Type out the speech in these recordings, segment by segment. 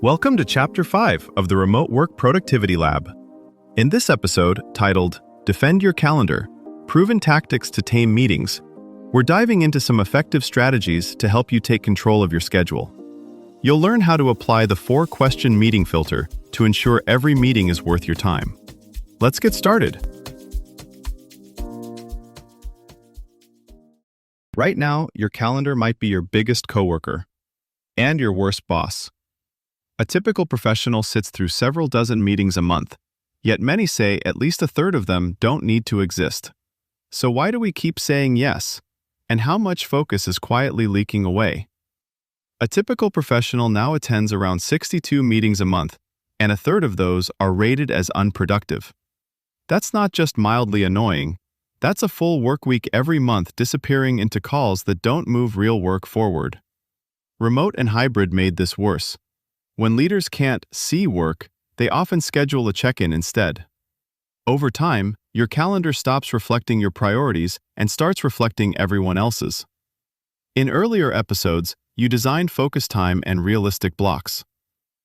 Welcome to Chapter 5 of the Remote Work Productivity Lab. In this episode, titled Defend Your Calendar, Proven Tactics to Tame Meetings, we're diving into some effective strategies to help you take control of your schedule. You'll learn how to apply the 4-question meeting filter to ensure every meeting is worth your time. Let's get started. Right now, your calendar might be your biggest coworker and your worst boss. A typical professional sits through several dozen meetings a month, yet many say at least a third of them don't need to exist. So why do we keep saying yes? And how much focus is quietly leaking away? A typical professional now attends around 62 meetings a month, and a third of those are rated as unproductive. That's not just mildly annoying, that's a full work week every month disappearing into calls that don't move real work forward. Remote and hybrid made this worse. When leaders can't see work, they often schedule a check-in instead. Over time, your calendar stops reflecting your priorities and starts reflecting everyone else's. In earlier episodes, you designed focus time and realistic blocks.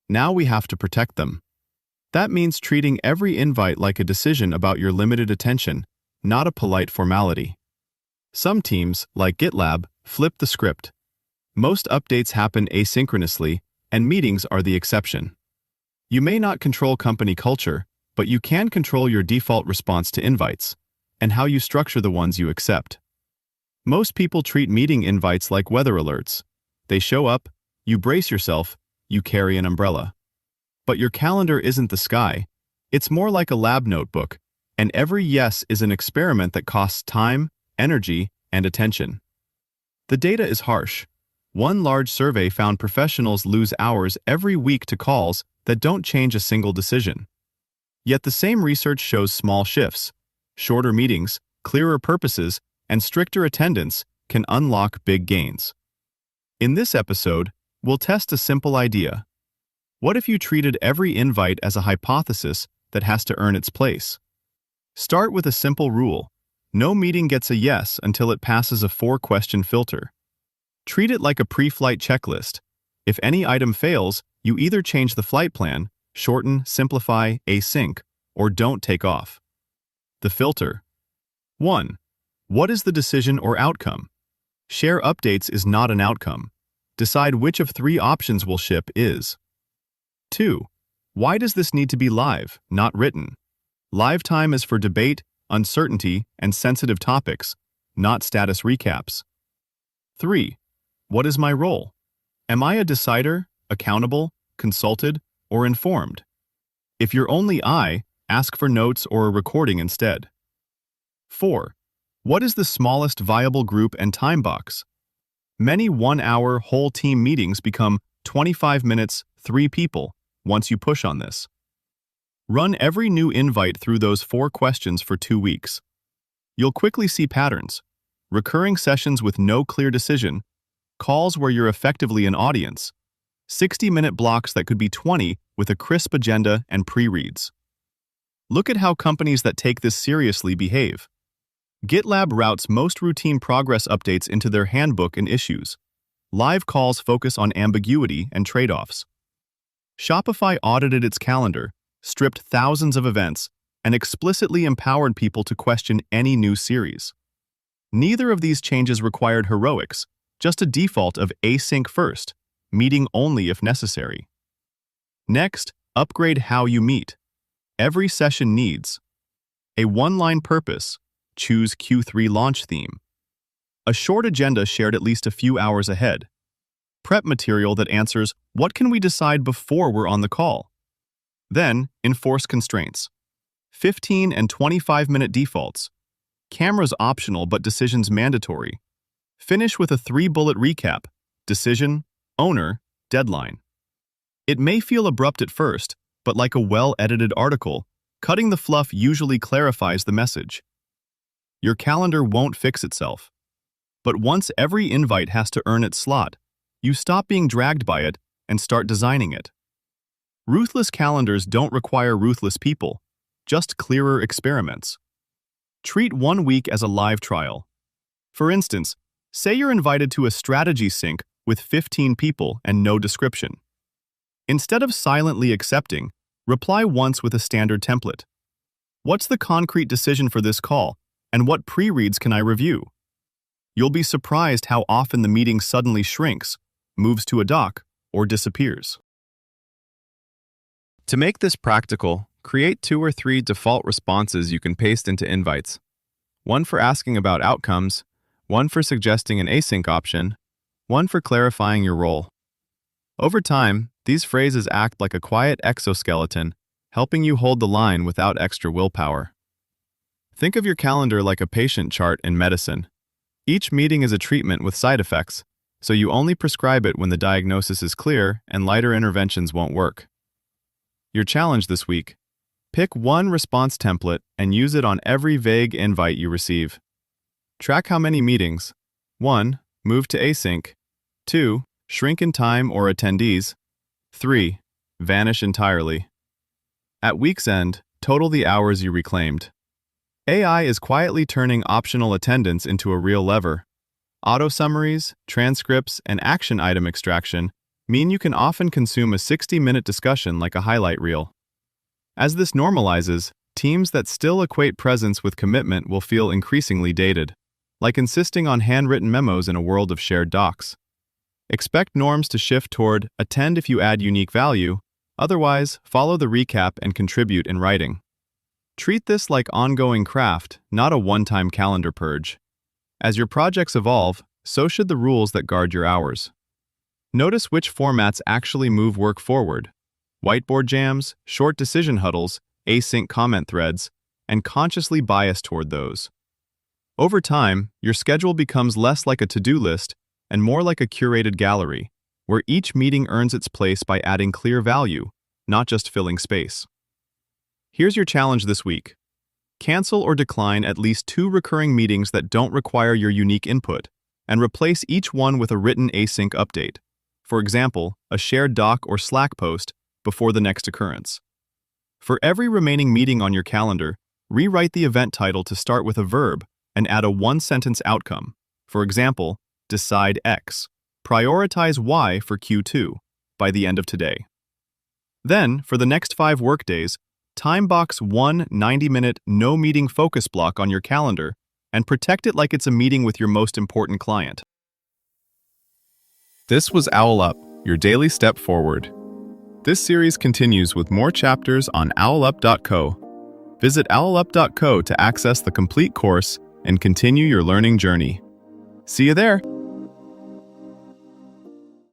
Now we have to protect them. That means treating every invite like a decision about your limited attention, not a polite formality. Some teams, like GitLab, flip the script. Most updates happen asynchronously, and meetings are the exception. You may not control company culture, but you can control your default response to invites, and how you structure the ones you accept. Most people treat meeting invites like weather alerts. They show up, you brace yourself, you carry an umbrella. But your calendar isn't the sky. It's more like a lab notebook, and every yes is an experiment that costs time, energy, and attention. The data is harsh. One large survey found professionals lose hours every week to calls that don't change a single decision. Yet the same research shows small shifts. Shorter meetings, clearer purposes, and stricter attendance can unlock big gains. In this episode, we'll test a simple idea. What if you treated every invite as a hypothesis that has to earn its place? Start with a simple rule. No meeting gets a yes until it passes a 4-question filter. Treat it like a pre-flight checklist. If any item fails, you either change the flight plan, shorten, simplify, async, or don't take off. The filter. 1. What is the decision or outcome? Share updates is not an outcome. Decide which of 3 options will ship is. 2. Why does this need to be live, not written? Live time is for debate, uncertainty, and sensitive topics, not status recaps. 3. What is my role? Am I a decider, accountable, consulted, or informed? If you're only I, ask for notes or a recording instead. 4. What is the smallest viable group and time box? Many 1-hour whole team meetings become 25 minutes, 3 people, once you push on this. Run every new invite through those 4 questions for 2 weeks. You'll quickly see patterns. Recurring sessions with no clear decision, calls where you're effectively an audience, 60-minute blocks that could be 20 with a crisp agenda and pre-reads. Look at how companies that take this seriously behave. GitLab routes most routine progress updates into their handbook and issues. Live calls focus on ambiguity and trade-offs. Shopify audited its calendar, stripped thousands of events, and explicitly empowered people to question any new series. Neither of these changes required heroics, just a default of async first, meeting only if necessary. Next, upgrade how you meet. Every session needs a 1-line purpose, choose Q3 launch theme, a short agenda shared at least a few hours ahead, prep material that answers what can we decide before we're on the call. Then, enforce constraints. 15 and 25-minute defaults. Cameras optional but decisions mandatory. Finish with a 3-bullet recap: decision, owner, deadline. It may feel abrupt at first, but like a well-edited article, cutting the fluff usually clarifies the message. Your calendar won't fix itself. But once every invite has to earn its slot, you stop being dragged by it and start designing it. Ruthless calendars don't require ruthless people, just clearer experiments. Treat 1 week as a live trial. For instance, say you're invited to a strategy sync with 15 people and no description. Instead of silently accepting, reply once with a standard template. What's the concrete decision for this call, and what pre-reads can I review? You'll be surprised how often the meeting suddenly shrinks, moves to a doc, or disappears. To make this practical, create 2 or 3 default responses you can paste into invites. One for asking about outcomes, one for suggesting an async option, one for clarifying your role. Over time, these phrases act like a quiet exoskeleton, helping you hold the line without extra willpower. Think of your calendar like a patient chart in medicine. Each meeting is a treatment with side effects, so you only prescribe it when the diagnosis is clear and lighter interventions won't work. Your challenge this week: pick one response template and use it on every vague invite you receive. Track how many meetings: 1. Move to async. 2. Shrink in time or attendees. 3. Vanish entirely. At week's end, total the hours you reclaimed. AI is quietly turning optional attendance into a real lever. Auto summaries, transcripts, and action item extraction mean you can often consume a 60-minute discussion like a highlight reel. As this normalizes, teams that still equate presence with commitment will feel increasingly dated, like insisting on handwritten memos in a world of shared docs. Expect norms to shift toward attend if you add unique value, otherwise follow the recap and contribute in writing. Treat this like ongoing craft, not a one-time calendar purge. As your projects evolve, so should the rules that guard your hours. Notice which formats actually move work forward: whiteboard jams, short decision huddles, async comment threads, and consciously bias toward those. Over time, your schedule becomes less like a to-do list and more like a curated gallery, where each meeting earns its place by adding clear value, not just filling space. Here's your challenge this week: cancel or decline at least 2 recurring meetings that don't require your unique input, and replace each one with a written async update. For example, a shared doc or Slack post before the next occurrence. For every remaining meeting on your calendar, rewrite the event title to start with a verb and add a 1-sentence outcome. For example, decide X, prioritize Y for Q2 by the end of today. Then, for the next 5 workdays, time-box one 90-minute no-meeting focus block on your calendar and protect it like it's a meeting with your most important client. This was Owl Up, your daily step forward. This series continues with more chapters on owlup.co. Visit owlup.co to access the complete course and continue your learning journey. See you there!